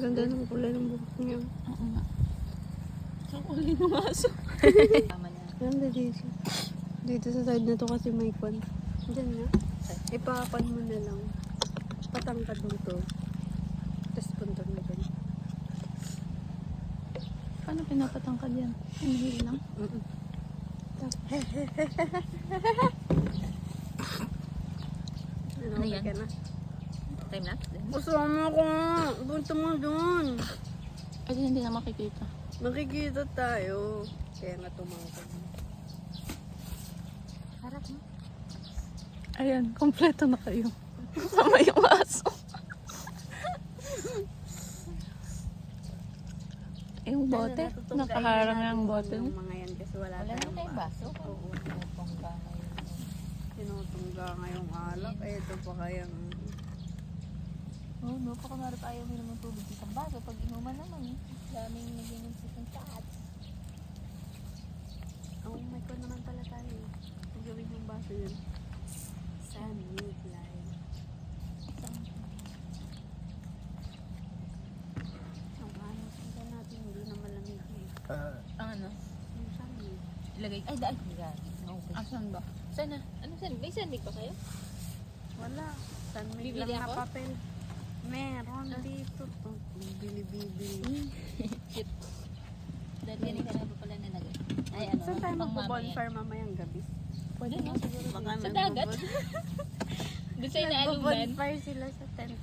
Ganda ng kulay ng buhok niya. Oo nga. Sa kulay ng aso. Tama niya. Ganda dito. Dito sa side na to kasi may kwan. Diyan na. Ipakan mo na lang. Patangkad mo to. Tapos punta mo dyan. Paano pinapatangkad yan? Inhale lang? Ano yan? Ka na? Time lapse din. Kasama ko! Punta mo dun! Ay, hindi na makikita. Makikita tayo. Kaya nga tumangkad mo. Harap mo. Ayan, kompleto na kayo. Sama yung aso. Yung bote, nakaharang yung bote. Yung mga yan kasi wala tayong baso. Oo. Tinutungga ngayong alak. Eh, ito pa kayang... Oo, no, pa kunwari pa ayaw minum ng tubig sa baso. Pag inuman naman, daming naging sisang taat. Oh, may kon naman pala tayo. Gawin yung baso yun. Sunwood line. Ang ano sila natin, hindi na malamig eh. Ang ano? Yung sunwood. Ilagay. Ay, dahil. Asan ba? Sana? Ano san? May sandig pa kayo? Wala. Sunmig Bibili lang na ako? papel. Meron dito. Oh, bili-bili. Cute. Dahil ganun ka na pa pala nilagay. Ay, ano? Saan tayo pang magpo-bonfire mamayang gabi? Pwede na siguro. Baka Sa dagat. Doon sa inaalunan. Magpo-bonfire sila sa tent.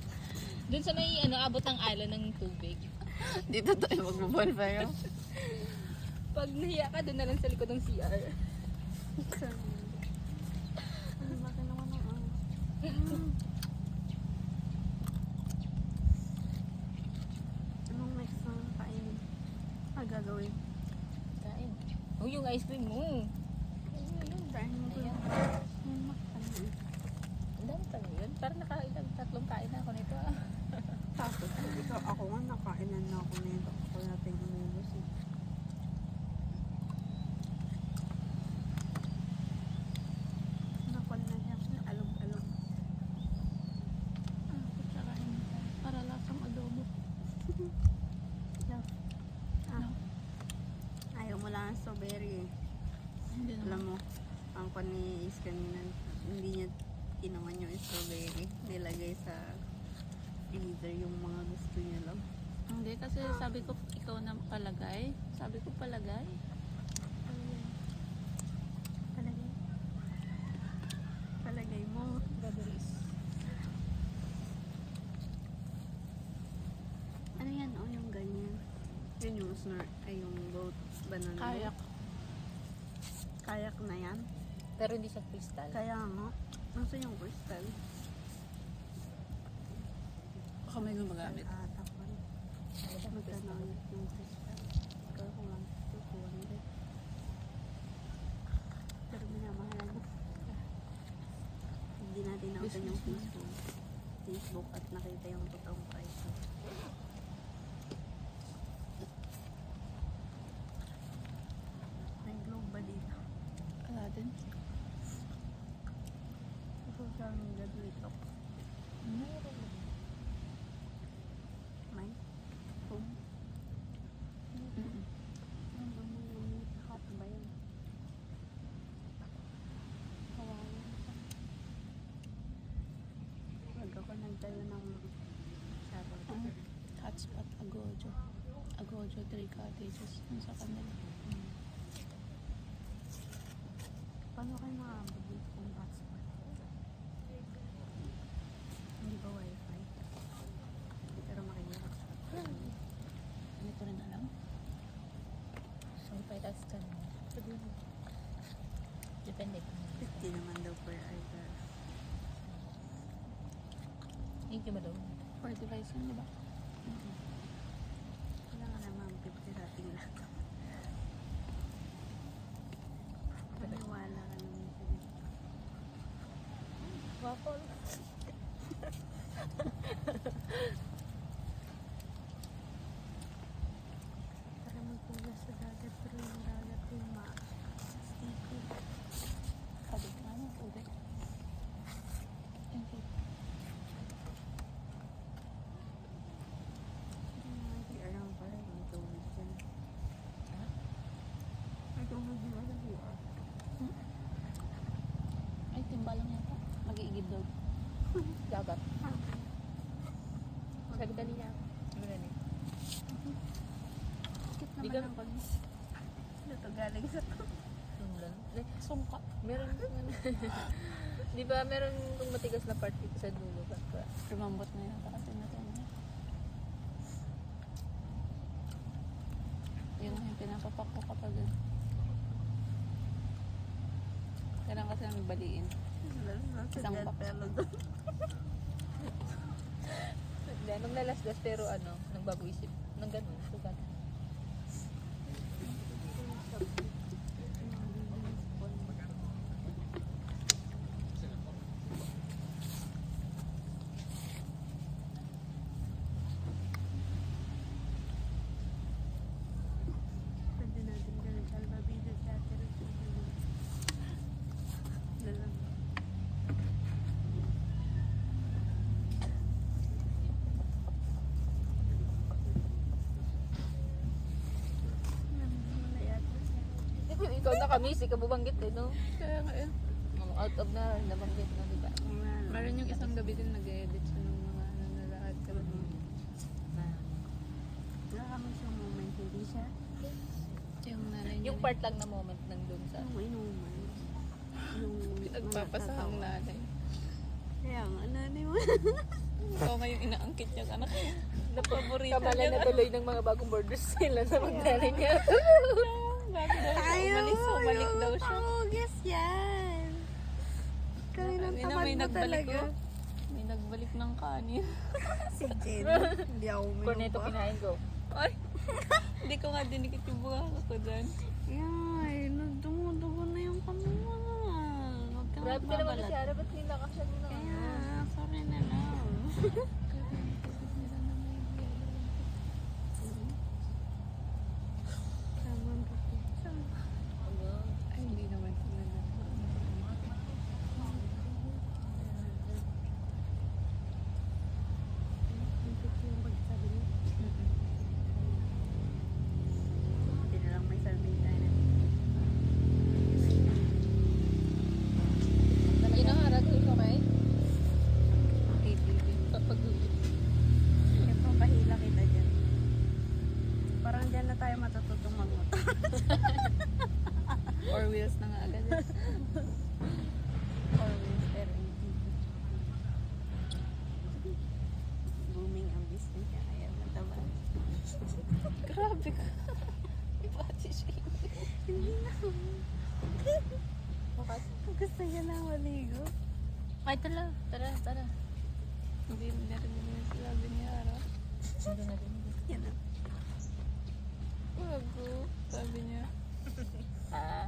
Doon sa may ano, abot ng alon ng tubig. Dito tayo magpo-bonfire. Pag nahiya ka, doon na lang sa likod ng CR. Ano ba ka naman ang Anong next na kainin? Gagawin? Kain. Oh, yung ice cream mo. Kain mo doon. Ang dami pala yun. Parang nakailang tatlong kain na ako nito ah. Tapos, ikaw, ako nga nakainan na ako nito. Ako natin umubos eh. Nakon na siya. Alog-alog. Kutsarahin mo. Para lasang adobo. Ayaw mo lang ang strawberry eh. Hindi Alam mo, ang panis kanina, hindi niya tinaman yung strawberry. Nilagay sa either yung mga gusto niya lang. Hindi, kasi sabi ko ikaw na palagay. Sabi ko palagay. Palagay. Palagay mo. Gagaris. Ano yan? O yung ganyan. Yun yung ay yung boat. Banana. Kayak. Kayak na yan. Pero hindi siya crystal. Kaya nga. Nasa yung crystal. Baka may gumagamit. Atakon. Magkano yung crystal. Ikaw ko lang. 200. Pero minamahalan mo. Hindi natin nautan yung Facebook at nakita yung totoong price. May globe ba dito? Wala din. Social media dito. Meron. May? Home? Hot ba yun? Kawalan pa. Wag ako nagtayo ng shadow. Hotspot Agojo. Agojo 3 cottages. Yung sa kanila. Paano kayo makakabot dito kung hotspot? Hindi ba wifi? Pero makikihotspot. Hindi ko rin alam. So, paitas ka na. Depende kung 50 naman daw per hour. thank you ba daw? For device yun, di ba? Kailangan naman 50 sa ating lahat. Paniwala ka naman sa dito. Waffle. Para magpula sa dagat, pero yung dagat yung sticky. Kabit na ano, tubig. Thank you. Sabi kanina. Ano na eh. Kit Di naman ka- ang pag... Ano to, galing sa to? Sunglan. Eh, Sungka. meron di ba meron kung matigas na part dito sa dulo. Ba? Lumambot na yata kasi natin. Yun yung pinapapak ko kapag... Kailangan kasi namin baliin. Isang box. Hindi, nung nalasdas pero ano, nang bago isip. Nang ganun, sugat. Pwede natin gawin salvavidas sa atin. Dalang. Ikaw na kami, ikaw bubanggit eh, no? Kaya nga eh. Out of na, nabanggit na, di ba? Meron yung isang gabi din nag-edit siya ng mga ano na lahat. Nakakamiss yung moment, hindi siya? Yung nanay niya. Yung part lang na moment nandun sa... Yung inuman. Yung Nagpapasahang nanay. Kaya nga, nanay mo. Ikaw nga yung inaangkit niya anak. Napaborito Kamala na tuloy ng mga bagong borders sila sa magdali niya. Bago daw siya umalik daw siya. Yes, yan. Kaninang Kanina tamad may mo nagbalik talaga. ko. May nagbalik ng kanin. Si Jen. Hindi ako uminom Corneto pa. kinain ko. Ay! Hindi ko nga dinikit yung buka ko dyan. Yay, dugo na yung kamera. Huwag kang Grabe ka naman magbabalat. si Ara, ba't nilakasan mo na? Kaya, sorry na lang. Tama ba po? Ay, hindi naman sila na. Yung pagsasabi niya. Hindi na lang may salbing tayo na. Ginaharap ko ito kay? Kapag Kaya pahila kita dyan. Parang dyan na tayo matututong magmotor. 4 wheels na nga agad. Always pero hindi. Booming ang business niya kaya mataba. Grabe ka. Pati siya. Hindi na. Bukas. Gusto niya na maligo. Ay, tara. Tara. Hindi na rin yung sinabi ni Ara. Hindi na rin. Yan na. Bago. Sabi niya. Ah.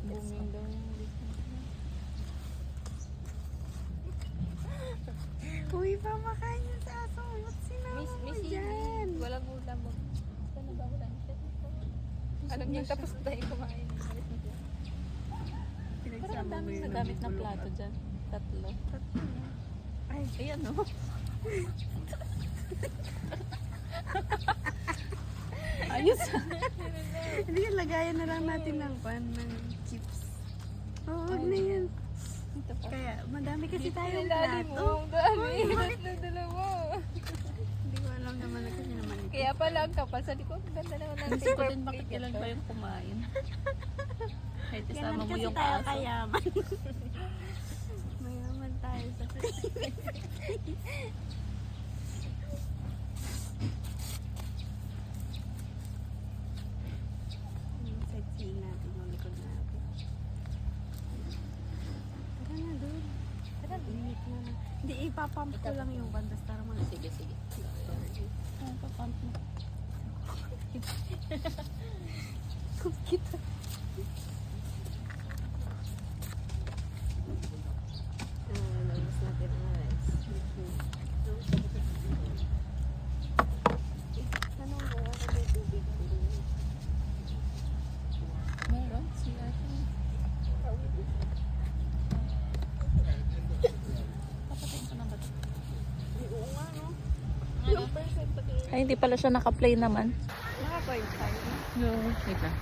Booming daw yung business niya. Uy, pamakain niya sa aso. Ba't sinama mo Miss dyan? Walang ulam mo. Saan ba ulam siya? Alam niya, tapos na tayo kumain. Alis na siya. Parang Pinagsama ang mo dami yun. nagamit ng plato dyan. 3. Ay, Ayan o. Ayos. hindi yan, lagayan na lang natin ng pan, ng chips. Oo, wag na yan. Ito pa. Kaya, madami kasi tayong Dali plato. mo. Dali. Bakit na dalawa? Hindi ko alam naman na kasi naman ito. Kaya pala ang kapal. Sabi ko, ang ganda naman ng Gusto ko paper din bakit plate kailan ito. pa yung kumain. Kahit isama Kailan mo kasi yung tayo aso. kayaman. Mayaman tayo sa yung sightseeing natin, yung likod natin. Tara na doon. Tara, init na na. Hindi, ipapump ko lang yung bandas para mga Sige. Ano pa pump mo? kita. Labas natin ang rice. Tanong mo, ako may tubig. Meron. Si ate. Papatayin ko na ba ito? Oo nga, no? Ay, hindi pala siya naka-play naman. Naka-point tayo. No. Wait lang.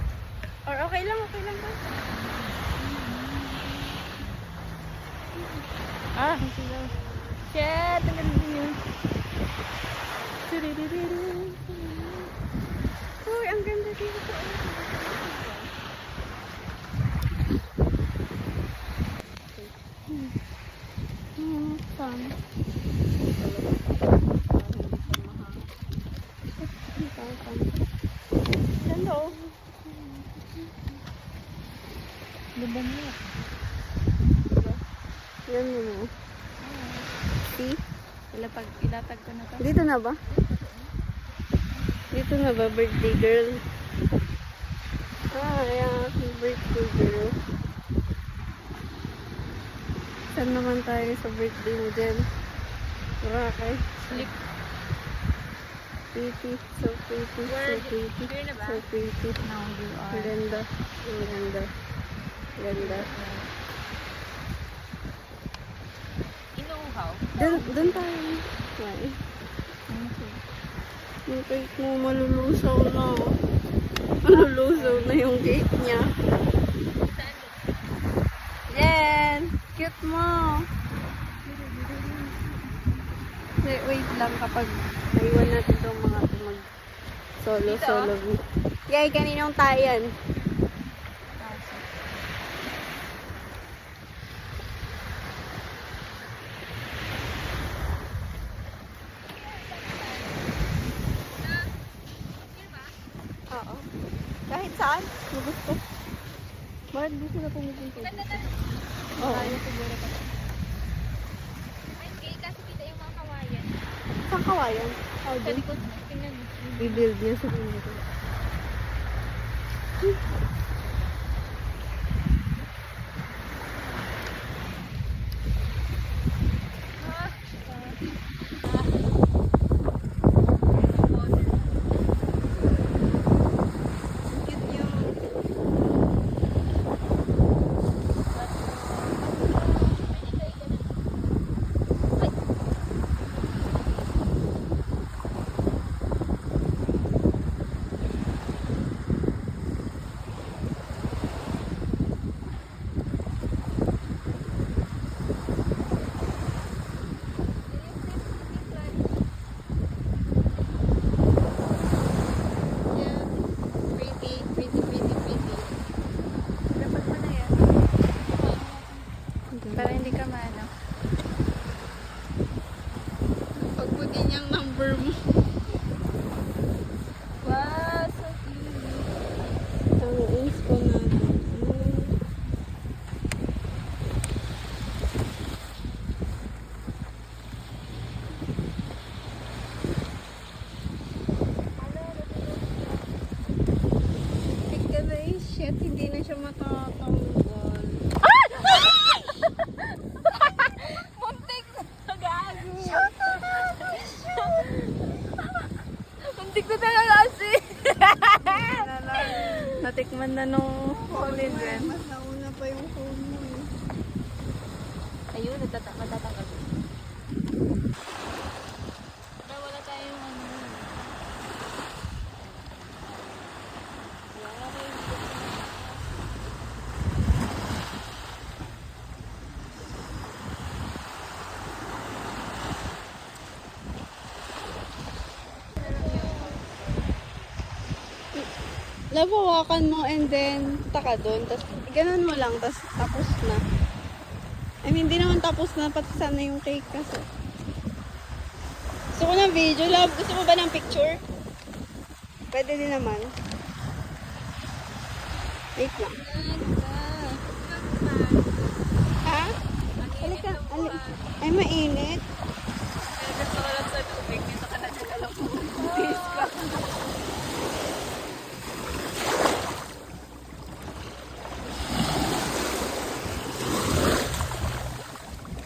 Or okay lang ba? Ah! Shit! Ang ganda yun. Uy, ang ganda dito. Fun. Ganda oh. Ganda niya. Yan mo. See? Ilatag ko na to. Dito na ba? Dito na ba, birthday girl? Ah, yeah, birthday girl. Saan naman tayo sa birthday mo dyan? Boracay. Sleep. Pretty, so pretty, so pretty, Here na ba? so pretty. Now you Ang are. ganda. Ang ganda. Ganda. Inuuhaw. Doon tayo. Ay. Yung cake mo malulusaw na. Malulusaw na yung cake niya. Jen! Cute mo! Wait lang kapag naiwan natin itong mga mag solo. Yay, kaninong tayo yan? Oo. Kahit saan? Gusto. Bakit gusto na pumupunta dito? Oo. Ayaw siguro pa. Ay, hindi. Kasi kita yung mga kawayan. Saan kawayan? Sa likod mo. Tingnan mo. I-build niya sa kanila. Cute niya. Dapat mo na yan. Para hindi ka maano. Pagputi niyang number mo. Wow, so cute. Ang inspo natin. Tika na eh, shit. Hindi na siya matatanggal. Muntik na gago. Muntik na talaga kasi. Natikman na nung Holy Grail. Mas nauna pa yung phone mo eh. Ayun, matatanggal. Pero wala tayong ano. Wala tayong Labawakan mo and then taka doon. Tapos ganun mo lang. Tapos na. I mean, hindi naman tapos na. Pati sana yung cake kasi. Gusto ko ng video, love. Gusto mo ba ng picture? Pwede din naman. Wait lang. Ha? Halika. Ay, mainit. gusto ko lang sa tubig. Dito ka na alam mo. Please ka.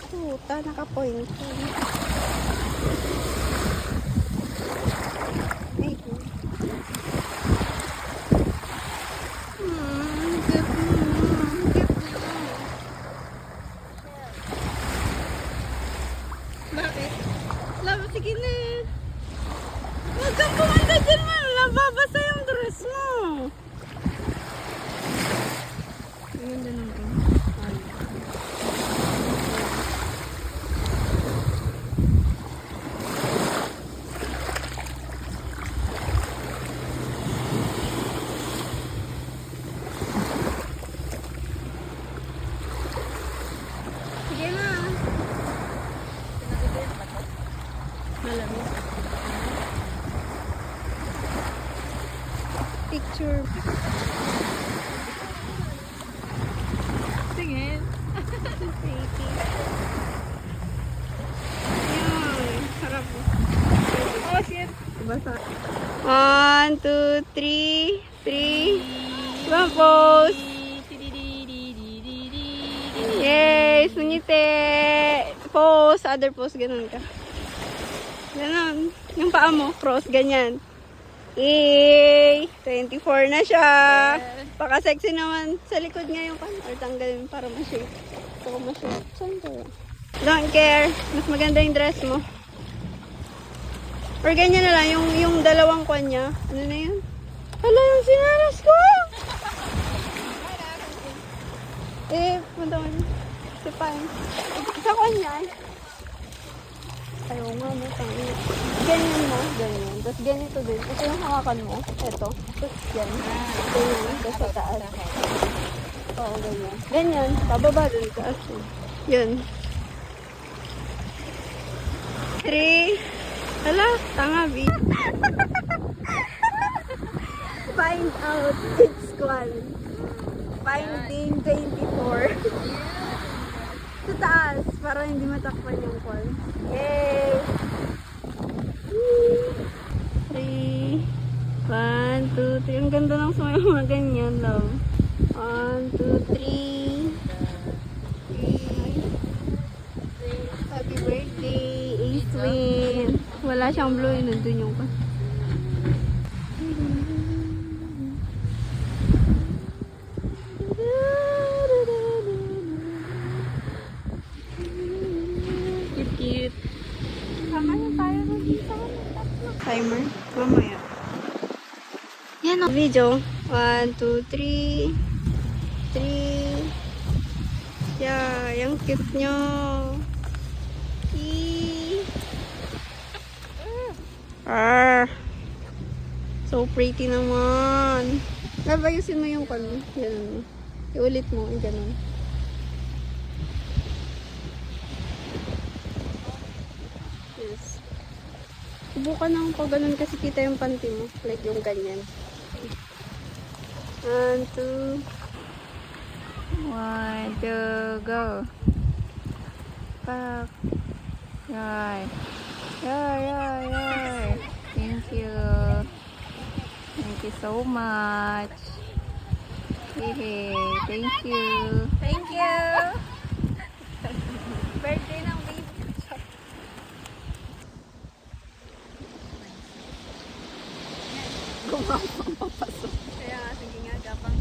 Puta, naka-point. Ay, cute mo. Cute mo. Bakit? Love, sige na. Huwag kang kumanda dyan, man. Nababasa yung dress mo. Ang ganda ng pink. Picture. Tingin. Pretty. Yan. Sarap. Oh, shit. Basa. 1, 2, 3. 3. One pose. Yay! Sungite! Pose. Other pose. Ganun ka. Ganun. Yung paa mo. Cross. Ganyan. Yay! 24 na siya. Baka sexy naman. Sa likod nga yung or tanggalin para ma-shape. Baka ma-shape. Saan to? Don't care. Mas maganda yung dress mo. Or ganyan na lang. Yung dalawang kwan niya. Ano na yun? Hala, yung sinaras ko! Punta mo dyan. Sipain. Sa kwan niya. Ayaw nga mo. Ganyan mo. Ganyan. Tapos ganito din. Ito yung hawakan mo. Ito. Tapos yan. Ganyan. Tapos sa taas. Oo, ganyan. Ganyan. Pababa dun. Taas yun. Yun. 3. Hala, tanga, B. Find out its squad. Finding 24. Sa taas, para hindi matakpan yung call. Yay! 3. 1, 2, 3. Ang ganda ng sumayo mga ganyan, love. 1, 2, 3. Happy birthday, Ace Win. Wala siyang blue, nandun yung pa. Cute. Tama na tayo ng timer. Mamaya. Yan o. Video. 1, 2, 3. 3. Yeah, yung cute nyo. So pretty naman. Ayusin mo yung kano. Ganun mo. Iulit mo. Ganun. Yes. Subukan ng pag ganun kasi kita yung panty mo. Like yung ganyan. 1, 2. 1, 2, go. Back. Yay. Yay. Thank you. Thank you so much. Hey, thank you. Thank you! Birthday ng baby. Gumapang papasok. Kaya nga, sige nga, gapang.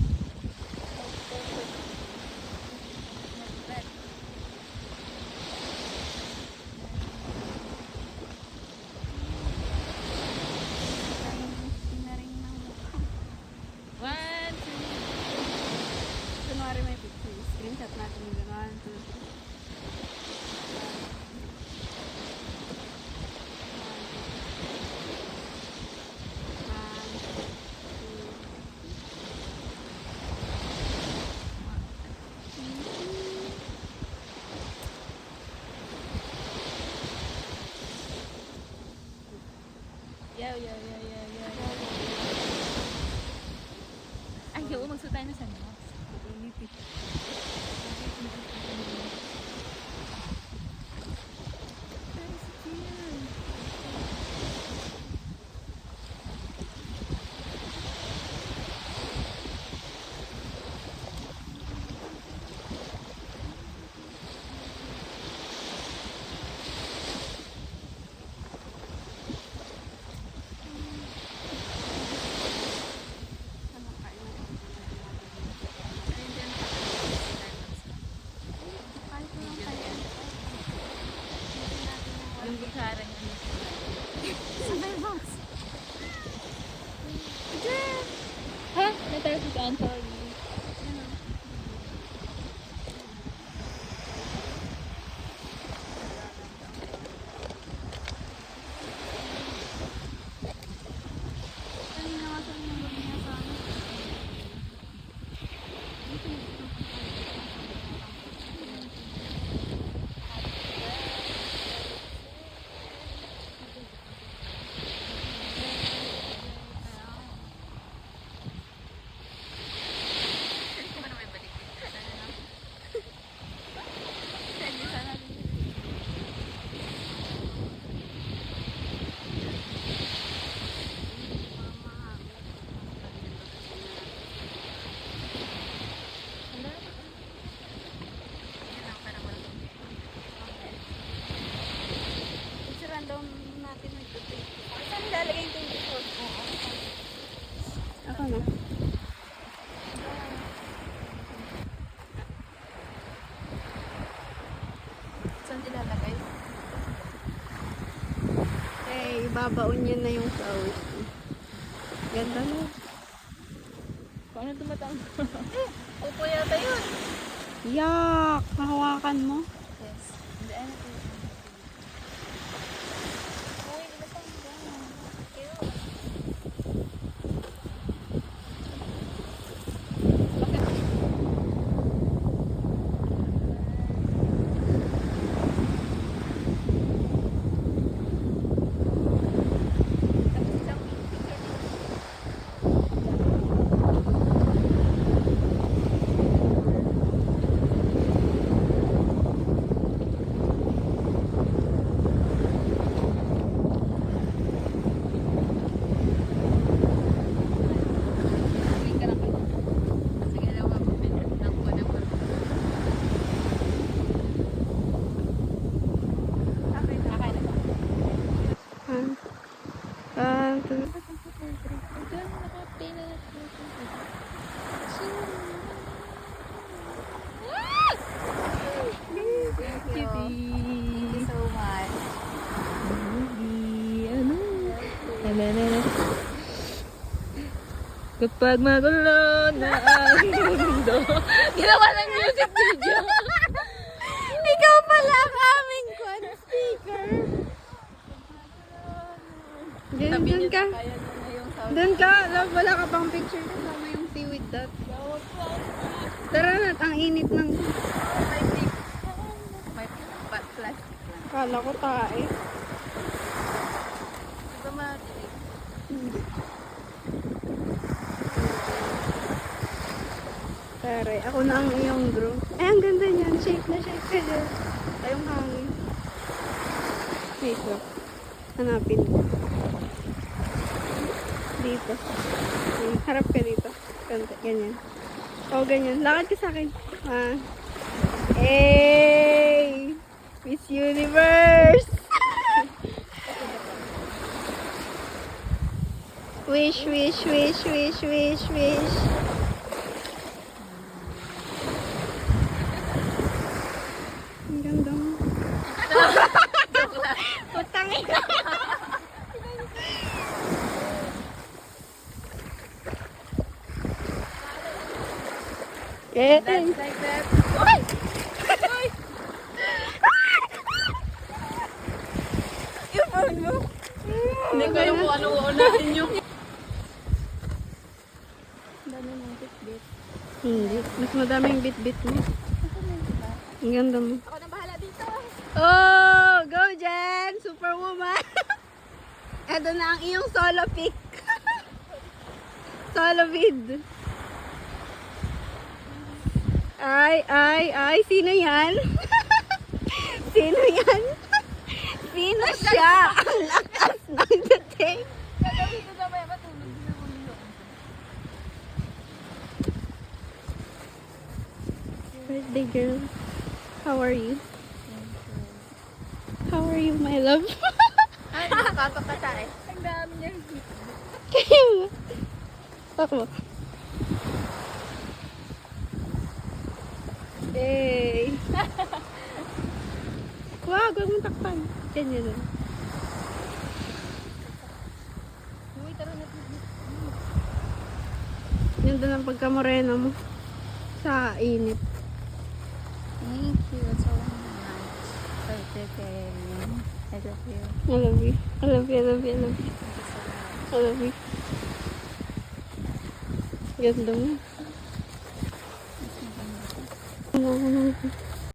Kunwari may picture. Screenshot natin yung gano'n. 1, 2, 3. Yeah. Ay, oo, magsuot tayo na sa mga. Yung bikaran niya. Sabay box. Ha? Natawag si Anthony. Kanina nga sa inyo, gabi niya sa amin. Ibabaon niya na yung flowers. Ganda na. Paano tumatang? Upo yata yun. Yak! Nahawakan mo? Yes. Hindi, ano po. Uy, di ba saan ba? Cute. Tapos isang picture din. Uwi ka lang kayo. Sige lang, mabibigyan ng ko ng ko. Okay na ba? Ah. Ah, Diyan, naka-play na natin. Thank you. Thank you so much. Kapag magulo na ang mundo. Ginawa ng music video. ikaw pala ang aming quad speaker. Diyan ka. Kaya na yung sound. Doon ka. Love, wala ka pang picture kasama yung seaweed dot. Tara na, ang init ng... May plastic lang. Kala ko tae. Di ba matilig? Hindi. Tara, ako na ang iyong groom. Ay, ang ganda niyan. Shake na shake ka dyan. Tayong hangin. Wait lang. Hanapin ko. Dito. Ay, harap ka dito. Ganyan. O, ganyan. Lakad ka sa akin. Ah. Hey! Miss Universe! Wish, wish, wish, wish, wish, wish. Ang ganda mo. Putang ina. That's like that. Yung phone mo. Hindi ko alam kung ano uunahin yung... Dami ng bit-bit. Hindi. Mas madaming bit-bit mo. Ang ganda mo. Ako na bahala dito. Oh! Go, Jen! Superwoman! Eto na ang iyong solo pic. Solo vid. Ay. Sino yan? Sino yan? Sino siya? Ang lakas ng dating. Gagawin ko na may matulog din ako yun. Birthday girl. How are you? How are you, my love? Ano, nakakapata eh. Ang dami niyang hit. Ako. Hey. Wow, huwag mong takpan. Ganyan lang. Uy, tara na. Yun doon ang pagkamorena mo. Sa init. Thank you so much for today. I love you. I love you. I love you. I love you. I love you. I love you. Ganda mo. Ano, ano, ano.